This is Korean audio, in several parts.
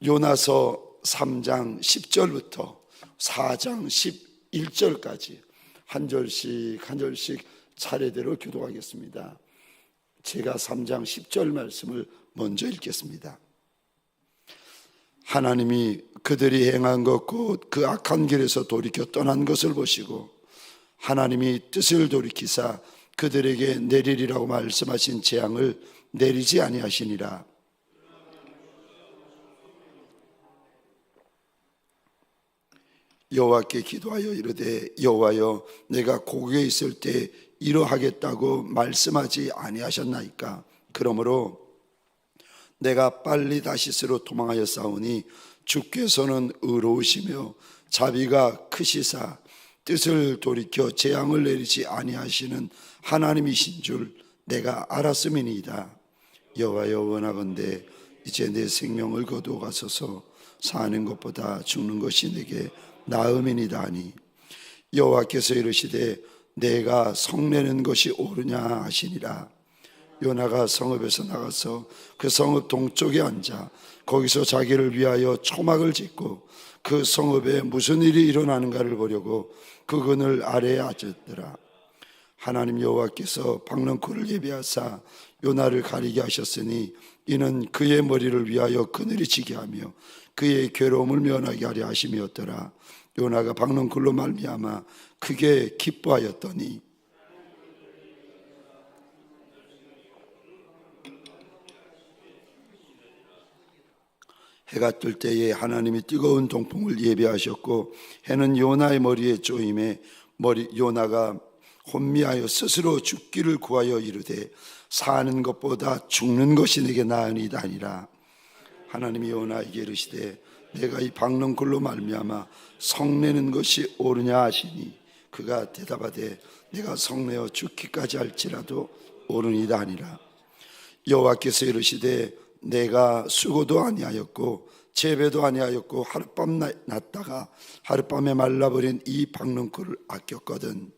요나서 3장 10절부터 4장 11절까지 한 절씩 한 절씩 차례대로 교독하겠습니다. 제가 3장 10절 말씀을 먼저 읽겠습니다. 하나님이 그들이 행한 것 곧 그 악한 길에서 돌이켜 떠난 것을 보시고 하나님이 뜻을 돌이키사 그들에게 내리리라고 말씀하신 재앙을 내리지 아니하시니라. 여호와께 기도하여 이르되 여호와여 내가 고국에 있을 때 이러하겠다고 말씀하지 아니하셨나이까. 그러므로 내가 빨리 다시스로 도망하여 싸우니 주께서는 의로우시며 자비가 크시사 뜻을 돌이켜 재앙을 내리지 아니하시는 하나님이신 줄 내가 알았음이니이다. 여호와여 원하건대 이제 내 생명을 거두어 가소서. 사는 것보다 죽는 것이 내게 나음이니이다 하니 여호와께서 이르시되 내가 성내는 것이 옳으냐 하시니라. 요나가 성읍에서 나가서 그 성읍 동쪽에 앉아 거기서 자기를 위하여 초막을 짓고 그 성읍에 무슨 일이 일어나는가를 보려고 그 그늘 아래에 앉았더라. 하나님 여호와께서 박넝쿨을 예비하사 요나를 가리게 하셨으니 이는 그의 머리를 위하여 그늘이 지게 하며 그의 괴로움을 면하게 하려 하심이었더라. 요나가 박넝쿨로 말미암아 크게 기뻐하였더니 해가 뜰 때에 하나님이 뜨거운 동풍을 예비하셨고 해는 요나의 머리에 쪼임에 요나가 혼미하여 스스로 죽기를 구하여 이르되 사는 것보다 죽는 것이 내게 나으니이다 하니라. 하나님이 요나에게 이르시되 내가 이 박넝쿨로 말미암아 성내는 것이 옳으냐 하시니 그가 대답하되 내가 성내어 죽기까지 할지라도 옳으니이다 하니라. 여호와께서 이르시되 내가 수고도 아니하였고 재배도 아니하였고 하룻밤 났다가 하룻밤에 말라버린 이 박넝쿨을 아꼈거든.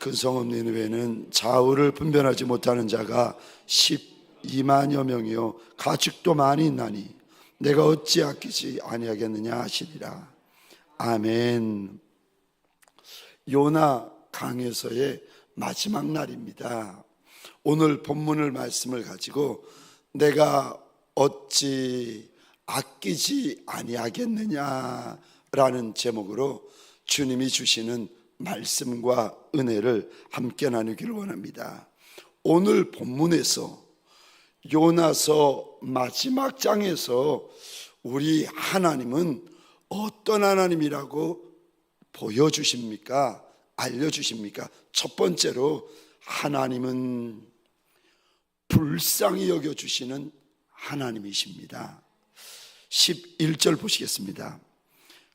큰 성읍 니느웨는 좌우를 분별하지 못하는 자가 12만여 명이요 가축도 많이 있나니 내가 어찌 아끼지 아니하겠느냐 하시니라. 아멘. 요나 강에서의 마지막 날입니다. 오늘 본문을 말씀을 가지고 내가 어찌 아끼지 아니하겠느냐라는 제목으로 주님이 주시는 말씀과 은혜를 함께 나누기를 원합니다. 오늘 본문에서 요나서 마지막 장에서 우리 하나님은 어떤 하나님이라고 보여주십니까? 알려주십니까? 첫 번째로 하나님은 불쌍히 여겨주시는 하나님이십니다. 11절 보시겠습니다.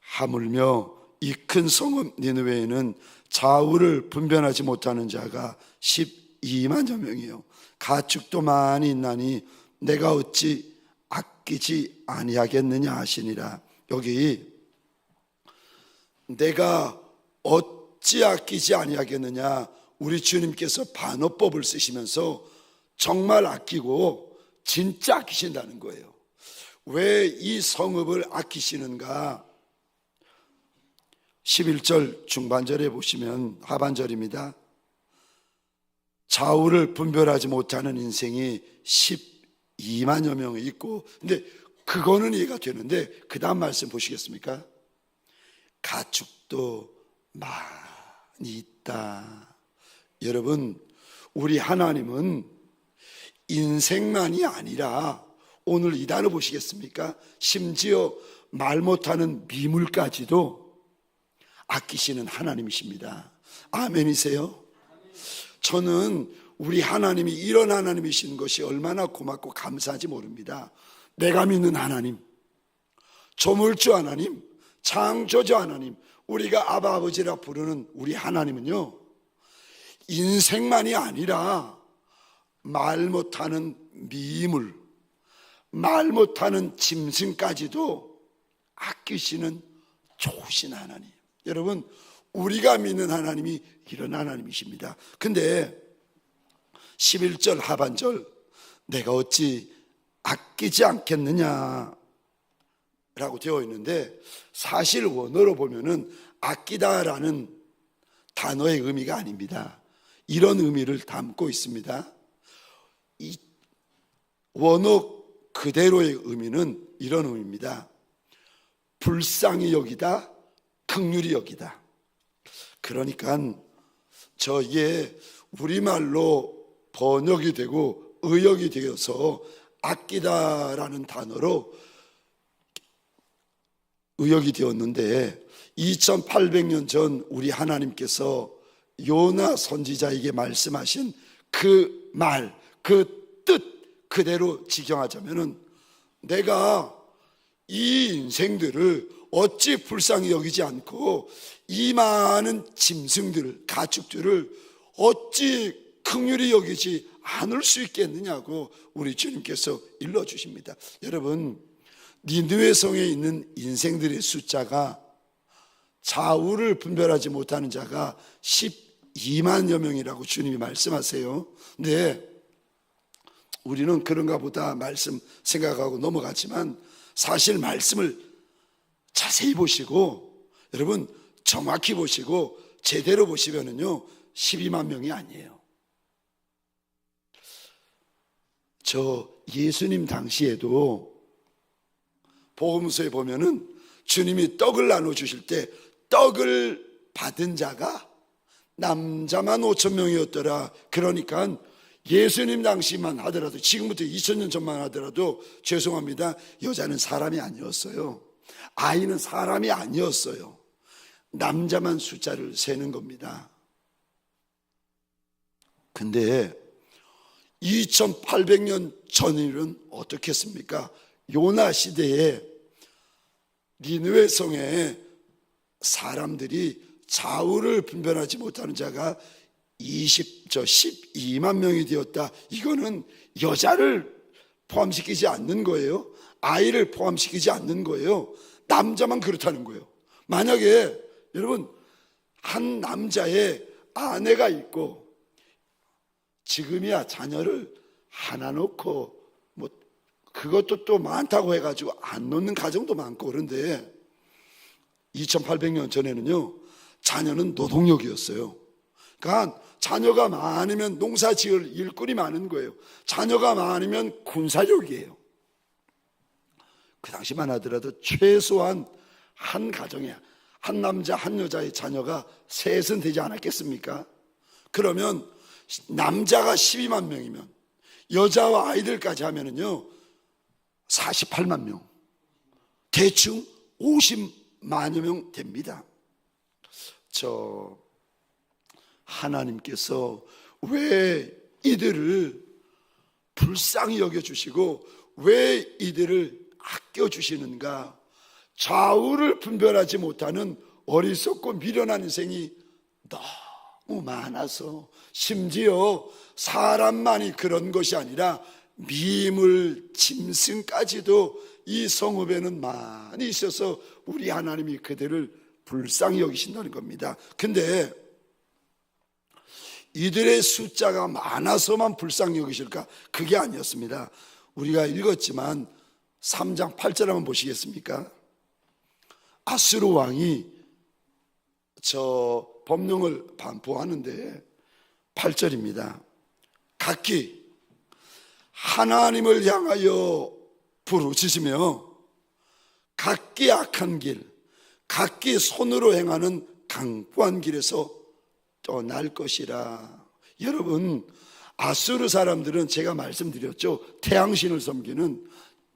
하물며 이 큰 성읍 니느웨에는 좌우를 분별하지 못하는 자가 12만여 명이요 가축도 많이 있나니 내가 어찌 아끼지 아니하겠느냐 하시니라. 여기 내가 어찌 아끼지 아니하겠느냐, 우리 주님께서 반어법을 쓰시면서 정말 아끼고 진짜 아끼신다는 거예요. 왜 이 성읍을 아끼시는가? 11절 중반절에 보시면 하반절입니다. 좌우를 분별하지 못하는 인생이 12만여 명이 있고, 근데 그거는 이해가 되는데 그 다음 말씀 보시겠습니까? 가축도 많이 있다. 여러분, 우리 하나님은 인생만이 아니라 오늘 이 단어 보시겠습니까? 심지어 말 못하는 미물까지도 아끼시는 하나님이십니다. 아멘이세요? 저는 우리 하나님이 이런 하나님이신 것이 얼마나 고맙고 감사한지 모릅니다. 내가 믿는 하나님, 조물주 하나님, 창조주 하나님, 우리가 아바 아버지라 부르는 우리 하나님은요, 인생만이 아니라 말 못하는 미물, 말 못하는 짐승까지도 아끼시는 좋으신 하나님. 여러분, 우리가 믿는 하나님이 이런 하나님이십니다. 근데 11절 하반절, 내가 어찌 아끼지 않겠느냐, 되어 있는데 사실 원어로 보면은 아끼다라는 단어의 의미가 아닙니다. 이런 의미를 담고 있습니다. 이 원어 그대로의 의미는 이런 의미입니다. 불쌍히 여기다, 긍휼히 여기다. 그러니까 저희의 우리말로 번역이 되고 의역이 되어서 아끼다라는 단어로 의역이 되었는데 2800년 전 우리 하나님께서 요나 선지자에게 말씀하신 그 말, 그 뜻 그대로 직영하자면은 내가 이 인생들을 어찌 불쌍히 여기지 않고 이 많은 짐승들, 가축들을 어찌 긍휼히 여기지 않을 수 있겠느냐고 우리 주님께서 일러주십니다. 여러분, 니느웨 성에 있는 인생들의 숫자가 좌우를 분별하지 못하는 자가 12만여 명이라고 주님이 말씀하세요. 근데 우리는 그런가 보다 말씀 생각하고 넘어갔지만 사실 말씀을 자세히 보시고 여러분 정확히 보시고 제대로 보시면은요 12만 명이 아니에요. 저 예수님 당시에도 복음서에 보면은 주님이 떡을 나눠주실 때 떡을 받은 자가 남자만 5,000명이었더라. 그러니까 예수님 당시만 하더라도 지금부터 2000년 전만 하더라도 죄송합니다. 여자는 사람이 아니었어요. 아이는 사람이 아니었어요. 남자만 숫자를 세는 겁니다. 근데 2800년 전 일은 어떻게 했습니까? 요나 시대에 니느웨 성에 사람들이 좌우를 분별하지 못하는 자가 12만 명이 되었다. 이거는 여자를 포함시키지 않는 거예요. 아이를 포함시키지 않는 거예요. 남자만 그렇다는 거예요. 만약에 여러분 한 남자의 아내가 있고 지금이야 자녀를 하나 놓고 뭐 그것도 또 많다고 해가지고 안 놓는 가정도 많고 그런데 2800년 전에는요 자녀는 노동력이었어요. 그러니까 자녀가 많으면 농사 지을 일꾼이 많은 거예요. 자녀가 많으면 군사력이에요. 그 당시만 하더라도 최소한 한 가정에 한 남자 한 여자의 자녀가 셋은 되지 않았겠습니까? 그러면 남자가 12만 명이면 여자와 아이들까지 하면은요 48만 명, 대충 50만여 명 됩니다. 하나님께서 왜 이들을 불쌍히 여겨주시고 왜 이들을 아껴주시는가? 좌우를 분별하지 못하는 어리석고 미련한 인생이 너무 많아서 심지어 사람만이 그런 것이 아니라 미물, 짐승까지도 이 성읍에는 많이 있어서 우리 하나님이 그들을 불쌍히 여기신다는 겁니다. 근데 이들의 숫자가 많아서만 불쌍히 여기실까? 그게 아니었습니다. 우리가 읽었지만 3장 8절 한번 보시겠습니까? 아수르 왕이 저 법령을 반포하는데 8절입니다. 각기 하나님을 향하여 부르짖으며 각기 악한 길, 각기 손으로 행하는 강포한 길에서 떠날 것이라. 여러분 아수르 사람들은 제가 말씀드렸죠. 태양신을 섬기는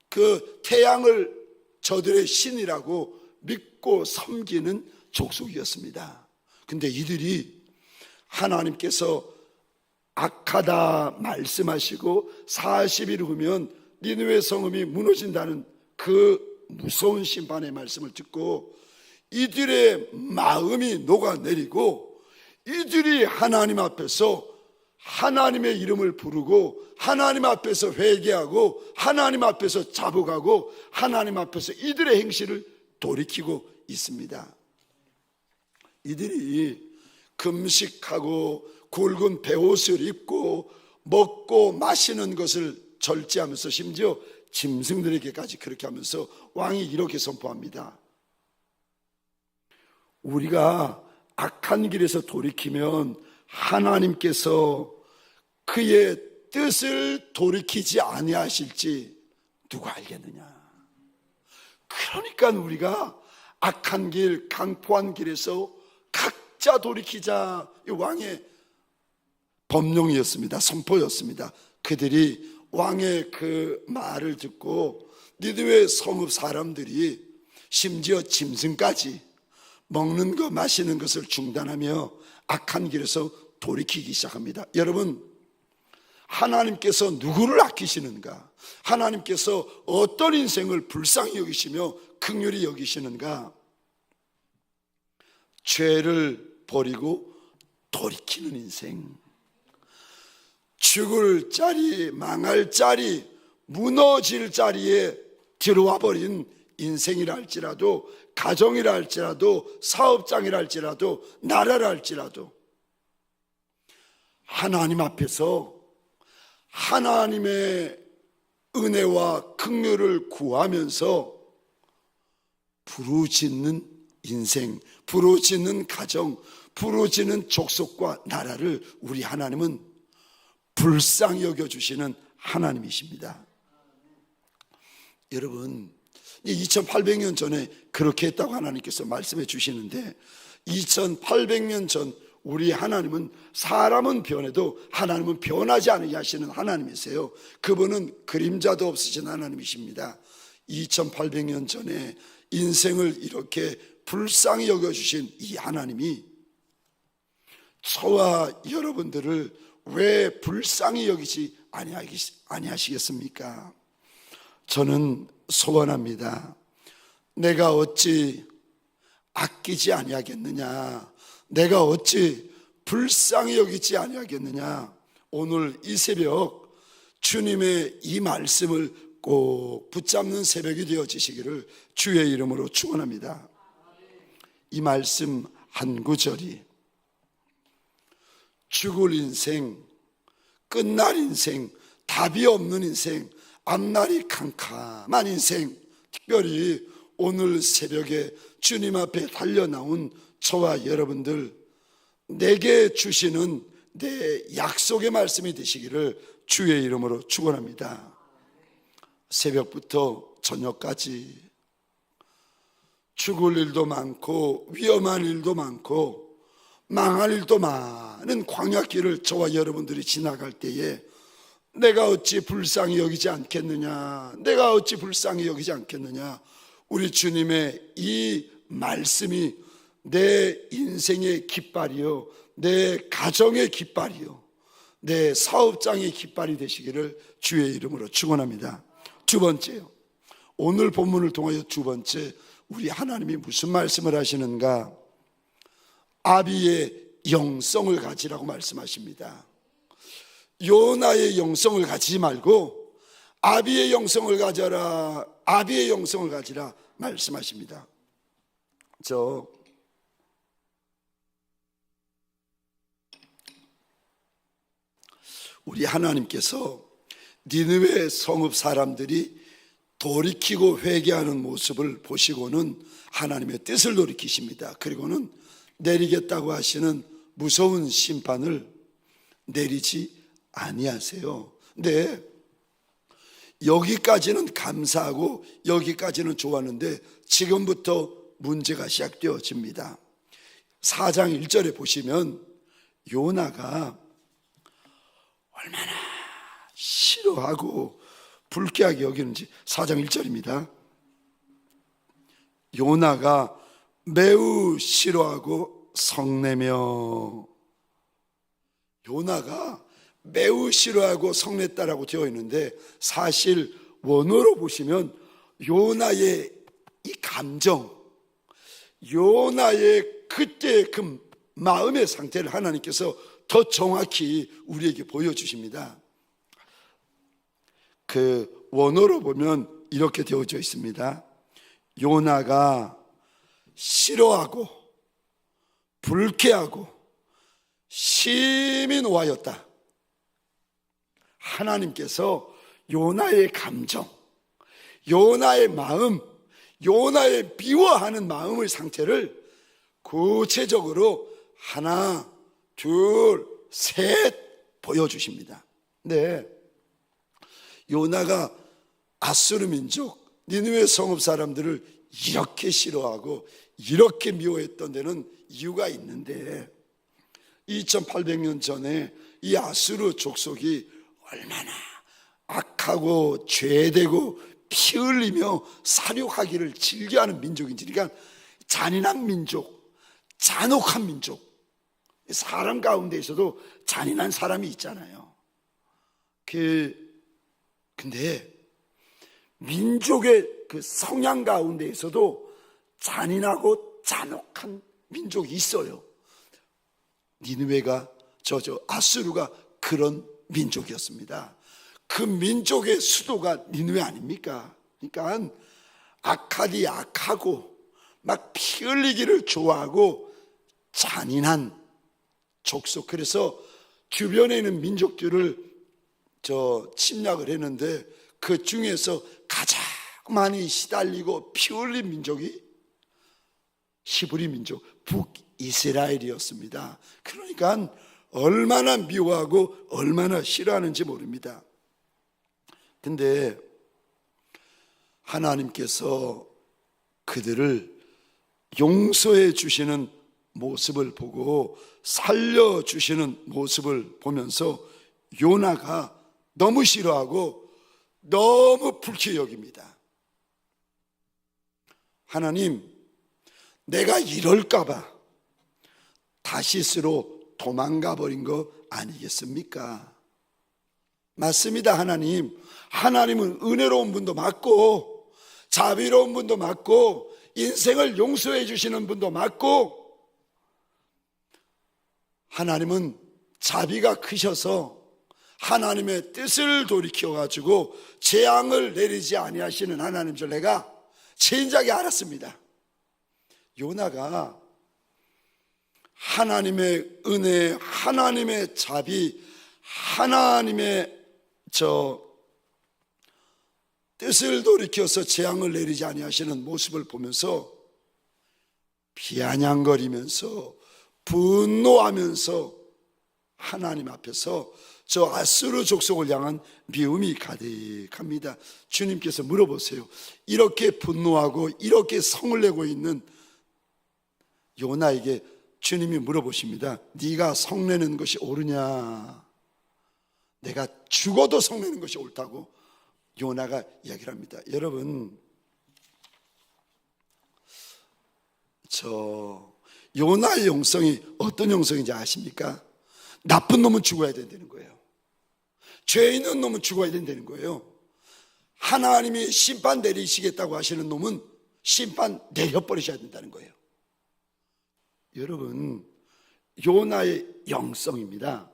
그 태양을 저들의 신이라고 믿고 섬기는 족속이었습니다. 근데 이들이 하나님께서 악하다 말씀하시고 40일 후면 니느웨 성읍이 무너진다는 그 무서운 심판의 말씀을 듣고 이들의 마음이 녹아내리고 이들이 하나님 앞에서 하나님의 이름을 부르고 하나님 앞에서 회개하고 하나님 앞에서 자복하고 하나님 앞에서 이들의 행실을 돌이키고 있습니다. 이들이 금식하고 굵은 베옷을 입고 먹고 마시는 것을 절제하면서 심지어 짐승들에게까지 그렇게 하면서 왕이 이렇게 선포합니다. 우리가 악한 길에서 돌이키면 하나님께서 그의 뜻을 돌이키지 아니하실지 누가 알겠느냐. 그러니까 우리가 악한 길, 강포한 길에서 각자 돌이키자. 이 왕의 법령이었습니다. 선포였습니다. 그들이 왕의 그 말을 듣고 니느웨 성읍 사람들이 심지어 짐승까지 먹는 것 마시는 것을 중단하며 악한 길에서 돌이키기 시작합니다. 여러분, 하나님께서 누구를 아끼시는가? 하나님께서 어떤 인생을 불쌍히 여기시며 긍휼히 여기시는가? 죄를 버리고 돌이키는 인생, 죽을 자리, 망할 자리, 무너질 자리에 들어와 버린 인생이라 할지라도, 가정이라 할지라도, 사업장이라 할지라도, 나라라 할지라도 하나님 앞에서 하나님의 은혜와 긍휼을 구하면서 부르짖는 인생, 부르짖는 가정, 부르짖는 족속과 나라를 우리 하나님은 불쌍히 여겨주시는 하나님이십니다. 여러분, 2800년 전에 그렇게 했다고 하나님께서 말씀해 주시는데, 2800년 전 우리 하나님은 사람은 변해도 하나님은 변하지 않게 하시는 하나님이세요. 그분은 그림자도 없으신 하나님이십니다. 2800년 전에 인생을 이렇게 불쌍히 여겨주신 이 하나님이 저와 여러분들을 왜 불쌍히 여기지 아니하시겠습니까? 저는 소원합니다. 내가 어찌 아끼지 아니하겠느냐, 내가 어찌 불쌍히 여기지 아니하겠느냐. 오늘 이 새벽 주님의 이 말씀을 꼭 붙잡는 새벽이 되어지시기를 주의 이름으로 축원합니다. 이 말씀 한 구절이 죽을 인생, 끝날 인생, 답이 없는 인생, 앞날이 캄캄한 인생, 특별히 오늘 새벽에 주님 앞에 달려나온 저와 여러분들, 내게 주시는 내 약속의 말씀이 되시기를 주의 이름으로 축원합니다. 새벽부터 저녁까지 죽을 일도 많고 위험한 일도 많고 망할 일도 많은 광야길을 저와 여러분들이 지나갈 때에 내가 어찌 불쌍히 여기지 않겠느냐, 내가 어찌 불쌍히 여기지 않겠느냐. 우리 주님의 이 말씀이 내 인생의 깃발이요, 내 가정의 깃발이요, 내 사업장의 깃발이 되시기를 주의 이름으로 축원합니다. 두 번째요, 오늘 본문을 통하여 두 번째, 우리 하나님이 무슨 말씀을 하시는가? 아비의 영성을 가지라고 말씀하십니다. 요나의 영성을 가지지 말고 아비의 영성을 가져라, 아비의 영성을 가지라 말씀하십니다. 우리 하나님께서 니느웨 성읍 사람들이 돌이키고 회개하는 모습을 보시고는 하나님의 뜻을 돌이키십니다. 그리고는 내리겠다고 하시는 무서운 심판을 내리지 아니하세요. 근데 여기까지는 감사하고 여기까지는 좋았는데 지금부터 문제가 시작되어집니다. 4장 1절에 보시면 요나가 얼마나 싫어하고 불쾌하게 여기는지 4장 1절입니다. 요나가 매우 싫어하고 성내며, 요나가 매우 싫어하고 성냈다라고 되어 있는데 사실 원어로 보시면 요나의 이 감정, 요나의 그때 그 마음의 상태를 하나님께서 더 정확히 우리에게 보여주십니다. 그 원어로 보면 이렇게 되어져 있습니다. 요나가 싫어하고 불쾌하고 심히 노하였다. 하나님께서 요나의 감정, 요나의 마음, 요나의 미워하는 마음의 상태를 구체적으로 하나, 둘, 셋 보여주십니다. 네, 요나가 아수르 민족, 니느웨 성읍 사람들을 이렇게 싫어하고 이렇게 미워했던 데는 이유가 있는데, 2800년 전에 이 아수르 족속이 얼마나 악하고 죄되고 피 흘리며 살육하기를 즐겨하는 민족인지, 그러니까 잔인한 민족, 잔혹한 민족. 사람 가운데 있어도 잔인한 사람이 있잖아요. 근데 민족의 그 성향 가운데에서도 잔인하고 잔혹한 민족이 있어요. 니느웨가 아수르가 그런 민족이었습니다. 그 민족의 수도가 니느웨 아닙니까? 그러니까 악하디 악하고 막 피 흘리기를 좋아하고 잔인한 족속. 그래서 주변에 있는 민족들을 침략을 했는데 그 중에서 가장 많이 시달리고 피 흘린 민족이 히브리 민족, 북이스라엘이었습니다. 그러니까 얼마나 미워하고 얼마나 싫어하는지 모릅니다. 근데 하나님께서 그들을 용서해 주시는 모습을 보고 살려주시는 모습을 보면서 요나가 너무 싫어하고 너무 불쾌히 여깁니다. 하나님, 내가 이럴까봐 다시스로 도망가 버린 거 아니겠습니까? 맞습니다. 하나님은 은혜로운 분도 맞고 자비로운 분도 맞고 인생을 용서해 주시는 분도 맞고, 하나님은 자비가 크셔서 하나님의 뜻을 돌이켜가지고 재앙을 내리지 아니하시는 하나님 줄 내가 진작에 알았습니다. 요나가 하나님의 은혜, 하나님의 자비, 하나님의 뜻을 돌이켜서 재앙을 내리지 아니하시는 모습을 보면서 비아냥거리면서 분노하면서 하나님 앞에서 저 아수르 족속을 향한 미움이 가득합니다. 주님께서 물어보세요. 이렇게 분노하고 이렇게 성을 내고 있는 요나에게 주님이 물어보십니다. 네가 성내는 것이 옳으냐? 내가 죽어도 성내는 것이 옳다고 요나가 이야기를 합니다. 여러분, 요나의 영성이 어떤 영성인지 아십니까? 나쁜 놈은 죽어야 된다는 거예요. 죄 있는 놈은 죽어야 된다는 거예요. 하나님이 심판 내리시겠다고 하시는 놈은 심판 내려버리셔야 된다는 거예요. 여러분, 요나의 영성입니다.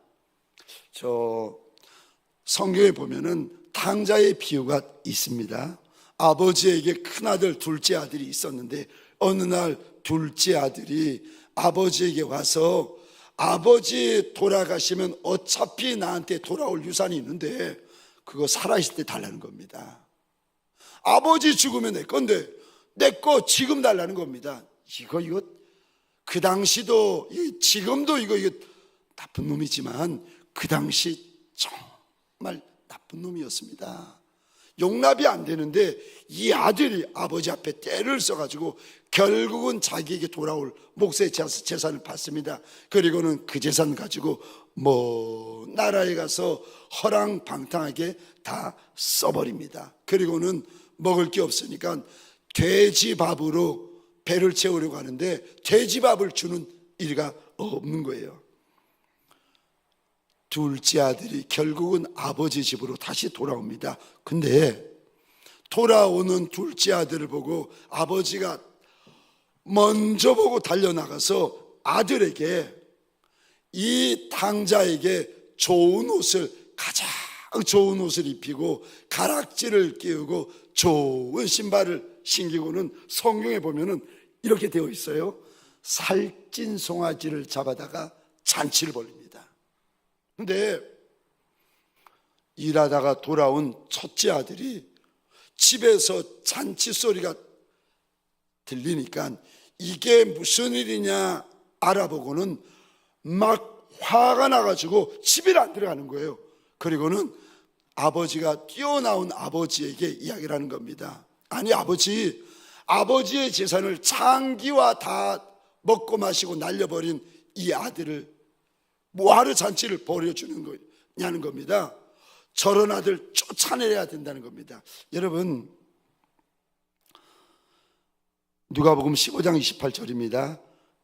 성경에 보면은 탕자의 비유가 있습니다. 아버지에게 큰아들, 둘째 아들이 있었는데 어느 날 둘째 아들이 아버지에게 와서 아버지 돌아가시면 어차피 나한테 돌아올 유산이 있는데 그거 살아있을 때 달라는 겁니다. 아버지 죽으면 내 건데 내 거 지금 달라는 겁니다. 이거 그 당시도 지금도 이거 나쁜 놈이지만 그 당시 정말 나쁜 놈이었습니다. 용납이 안 되는데 이 아들이 아버지 앞에 떼를 써가지고 결국은 자기에게 돌아올 목수의 재산을 받습니다. 그리고는 그 재산 가지고 먼 나라에 가서 허랑방탕하게 다 써버립니다. 그리고는 먹을 게 없으니까 돼지밥으로 배를 채우려고 하는데 돼지밥을 주는 일가 없는 거예요. 둘째 아들이 결국은 아버지 집으로 다시 돌아옵니다. 근데 돌아오는 둘째 아들을 보고 아버지가 먼저 보고 달려나가서 아들에게, 이 탕자에게 좋은 옷을, 가장 좋은 옷을 입히고 가락지를 끼우고 좋은 신발을 신기고는 성경에 보면은 이렇게 되어 있어요. 살찐 송아지를 잡아다가 잔치를 벌립니다. 근데 일하다가 돌아온 첫째 아들이 집에서 잔치 소리가 들리니까 이게 무슨 일이냐 알아보고는 막 화가 나가지고 집에 안 들어가는 거예요. 그리고는 아버지가 뛰어나온 아버지에게 이야기를 하는 겁니다. 아니 아버지의 재산을 장기와 다 먹고 마시고 날려버린 이 아들을 뭐하러 잔치를 벌여주는 거냐는 겁니다. 저런 아들 쫓아내야 된다는 겁니다. 여러분, 누가복음 15장 28절입니다.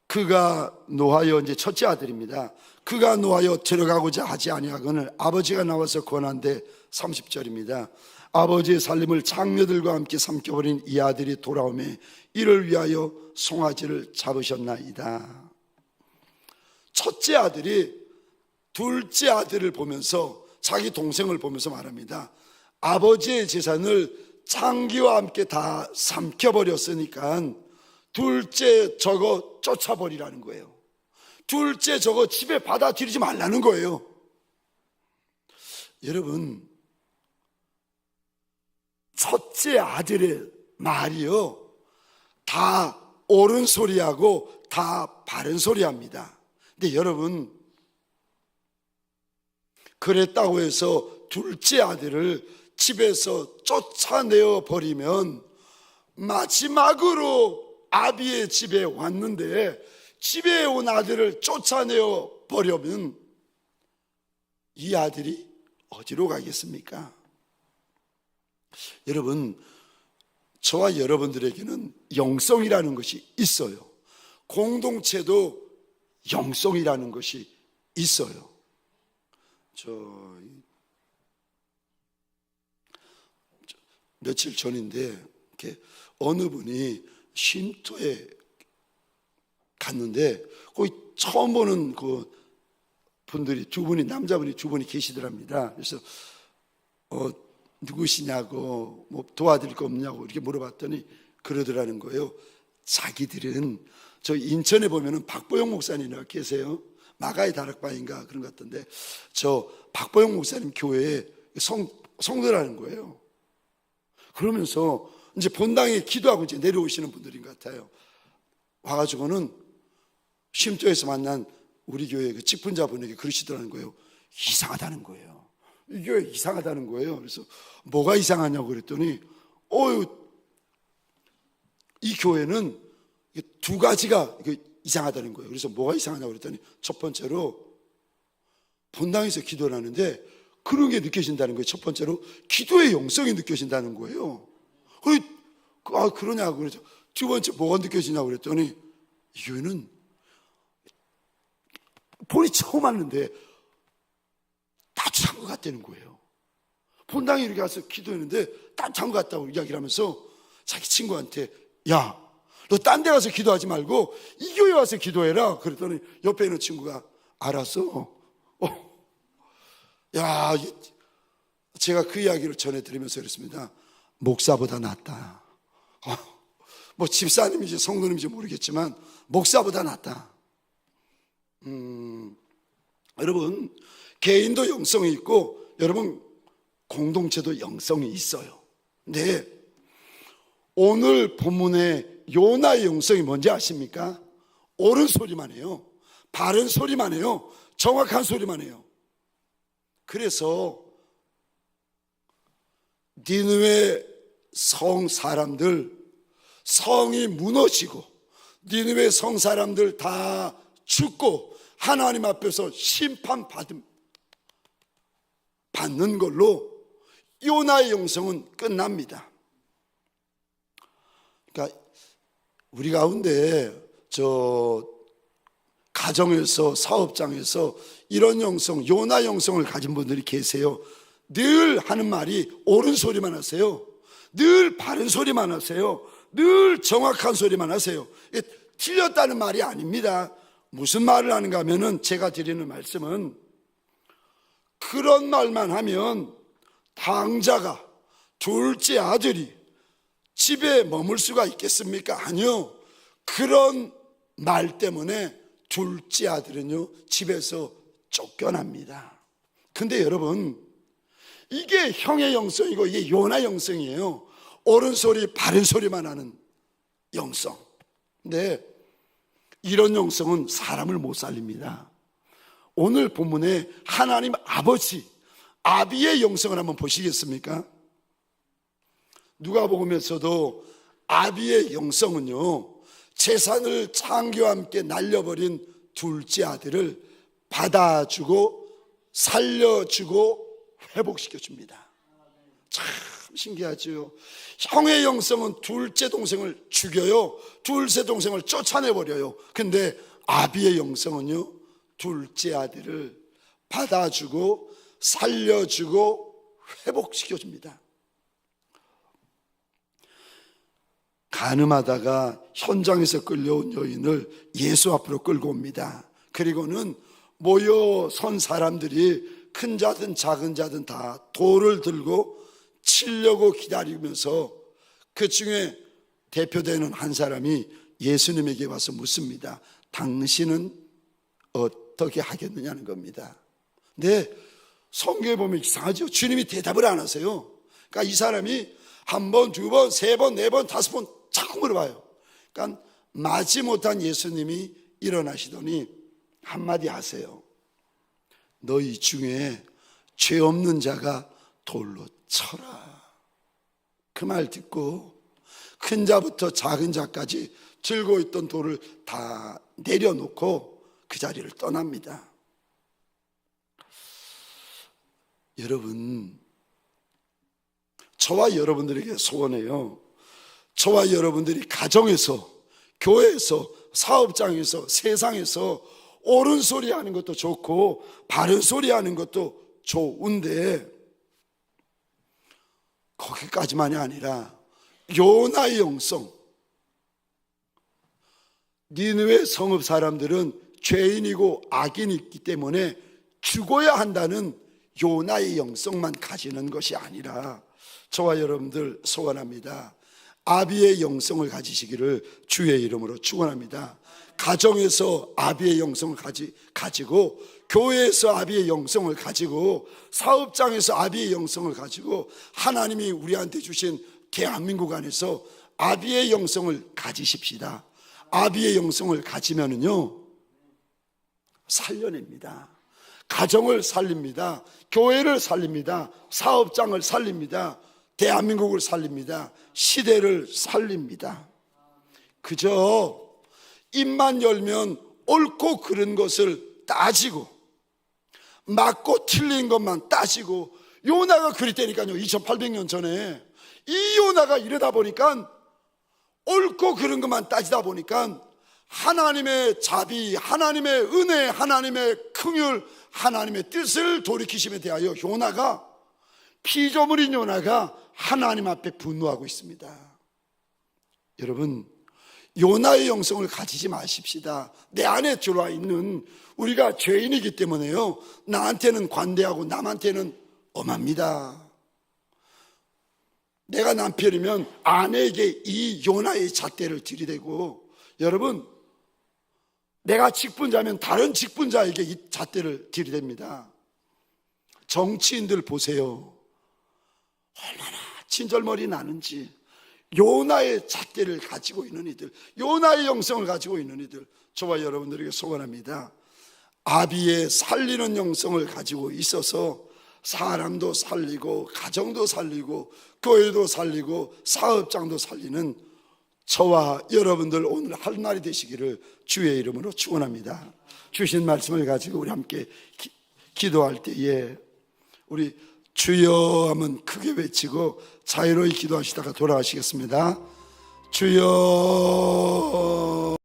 그가 노하여, 이제 첫째 아들입니다. 그가 노하여 들어가고자 하지 아니하거늘 아버지가 나와서 권한대 30절입니다. 아버지의 살림을 장녀들과 함께 삼켜버린 이 아들이 돌아오매 이를 위하여 송아지를 잡으셨나이다. 첫째 아들이 둘째 아들을 보면서, 자기 동생을 보면서 말합니다. 아버지의 재산을 장기와 함께 다 삼켜버렸으니까 둘째 저거 쫓아버리라는 거예요. 둘째 저거 집에 받아들이지 말라는 거예요. 여러분, 첫째 아들의 말이요, 다 옳은 소리하고 다 바른 소리합니다. 근데 여러분, 그랬다고 해서 둘째 아들을 집에서 쫓아내어 버리면 마지막으로 아비의 집에 왔는데 집에 온 아들을 쫓아내어 버리면 이 아들이 어디로 가겠습니까? 여러분, 저와 여러분들에게는 영성이라는 것이 있어요. 공동체도 영성이라는 것이 있어요. 며칠 전인데 이렇게 어느 분이 쉼터에 갔는데 거기 처음 보는 그 분들이 두 분이, 남자분이 두 분이 계시더랍니다. 그래서 누구시냐고, 뭐 도와드릴 거 없냐고 이렇게 물어봤더니 그러더라는 거예요. 자기들은, 저 인천에 보면은 박보영 목사님이라고 계세요. 마가의 다락방인가 그런 것 같던데, 저 박보영 목사님 교회에 성도라는 거예요. 그러면서 이제 본당에 기도하고 이제 내려오시는 분들인 것 같아요. 와가지고는 쉼터에서 만난 우리 교회 그 직분자분에게 그러시더라는 거예요. 이상하다는 거예요. 이게 이상하다는 거예요. 그래서 뭐가 이상하냐고 그랬더니 이 교회는 두 가지가 이상하다는 거예요. 그래서 뭐가 이상하냐고 그랬더니 첫 번째로 본당에서 기도를 하는데 그런 게 느껴진다는 거예요. 첫 번째로 기도의 영성이 느껴진다는 거예요. 그러냐고 그랬죠. 두 번째 뭐가 느껴지냐고 그랬더니 이 교회는 본이 처음 왔는데 다 찬 것 같다는 거예요. 본당에 이렇게 가서 기도했는데 다 찬 것 같다고 이야기를 하면서 자기 친구한테, 야, 너 딴 데 가서 기도하지 말고 이 교회 와서 기도해라. 그랬더니 옆에 있는 친구가 알았어. 야, 제가 그 이야기를 전해드리면서 그랬습니다. 목사보다 낫다. 뭐 집사님인지 성도님인지 모르겠지만 목사보다 낫다. 여러분, 개인도 영성이 있고 여러분 공동체도 영성이 있어요. 근데 오늘 본문의 요나의 영성이 뭔지 아십니까? 옳은 소리만 해요. 바른 소리만 해요. 정확한 소리만 해요. 그래서 니느웨 성 사람들, 성이 무너지고 니느웨 성 사람들 다 죽고 하나님 앞에서 심판받는 걸로 요나의 영성은 끝납니다. 그러니까 우리 가운데 가정에서, 사업장에서 이런 영성, 요나 영성을 가진 분들이 계세요. 늘 하는 말이 옳은 소리만 하세요. 늘 바른 소리만 하세요. 늘 정확한 소리만 하세요. 틀렸다는 말이 아닙니다. 무슨 말을 하는가 하면은 제가 드리는 말씀은, 그런 말만 하면 당자가, 둘째 아들이 집에 머물 수가 있겠습니까? 아니요. 그런 말 때문에 둘째 아들은요 집에서 쫓겨납니다. 근데 여러분, 이게 형의 영성이고 이게 요나 영성이에요. 옳은 소리 바른 소리만 하는 영성. 근데 이런 영성은 사람을 못 살립니다. 오늘 본문에 하나님 아버지 아비의 영성을 한번 보시겠습니까? 누가복음에서도 아비의 영성은요, 재산을 창기와 함께 날려버린 둘째 아들을 받아주고 살려주고 회복시켜줍니다. 참 신기하죠. 형의 영성은 둘째 동생을 죽여요. 둘째 동생을 쫓아내버려요. 근데 아비의 영성은요, 둘째 아들을 받아주고 살려주고 회복시켜줍니다. 가늠하다가 현장에서 끌려온 여인을 예수 앞으로 끌고 옵니다. 그리고는 모여 선 사람들이 큰 자든 작은 자든 다 돌을 들고 치려고 기다리면서 그 중에 대표되는 한 사람이 예수님에게 와서 묻습니다. 당신은 어떻게 하겠느냐는 겁니다. 근데 성경에 보면 이상하죠. 주님이 대답을 안 하세요. 그러니까 이 사람이 한 번, 두 번, 세 번, 네 번, 다섯 번 자꾸 물어봐요. 그러니까 마지못한 예수님이 일어나시더니 한마디 하세요. 너희 중에 죄 없는 자가 돌로 쳐라. 그 말 듣고 큰 자부터 작은 자까지 들고 있던 돌을 다 내려놓고 그 자리를 떠납니다. 여러분, 저와 여러분들에게 소원해요. 저와 여러분들이 가정에서, 교회에서, 사업장에서, 세상에서 옳은 소리 하는 것도 좋고 바른 소리 하는 것도 좋은데 거기까지만이 아니라 요나의 영성. 니느웨 성읍 사람들은 죄인이고 악인이기 때문에 죽어야 한다는 요나의 영성만 가지는 것이 아니라 저와 여러분들 소원합니다. 아비의 영성을 가지시기를 주의 이름으로 축원합니다. 가정에서 아비의 영성을 가지고 교회에서 아비의 영성을 가지고 사업장에서 아비의 영성을 가지고 하나님이 우리한테 주신 대한민국 안에서 아비의 영성을 가지십시다. 아비의 영성을 가지면은요 살려냅니다. 가정을 살립니다. 교회를 살립니다. 사업장을 살립니다. 대한민국을 살립니다. 시대를 살립니다. 그저 입만 열면 옳고 그른 것을 따지고 맞고 틀린 것만 따지고 요나가 그랬다니까요. 2800년 전에 이 요나가 이러다 보니까 옳고 그른 것만 따지다 보니까 하나님의 자비, 하나님의 은혜, 하나님의 긍휼, 하나님의 뜻을 돌이키심에 대하여 요나가, 피조물인 요나가 하나님 앞에 분노하고 있습니다. 여러분, 요나의 영성을 가지지 마십시다. 내 안에 들어와 있는, 우리가 죄인이기 때문에요, 나한테는 관대하고 남한테는 엄합니다. 내가 남편이면 아내에게 이 요나의 잣대를 들이대고, 여러분, 내가 직분자면 다른 직분자에게 이 잣대를 들이댑니다. 정치인들 보세요. 얼마나 친절머리 나는지. 요나의 잣대를 가지고 있는 이들, 요나의 영성을 가지고 있는 이들, 저와 여러분들에게 소원합니다. 아비의 살리는 영성을 가지고 있어서 사람도 살리고 가정도 살리고 교회도 살리고 사업장도 살리는 저와 여러분들 오늘 할 날이 되시기를 주의 이름으로 축원합니다. 주신 말씀을 가지고 우리 함께 기도할 때에 우리 주여 하면 크게 외치고 자유로이 기도하시다가 돌아가시겠습니다. 주여.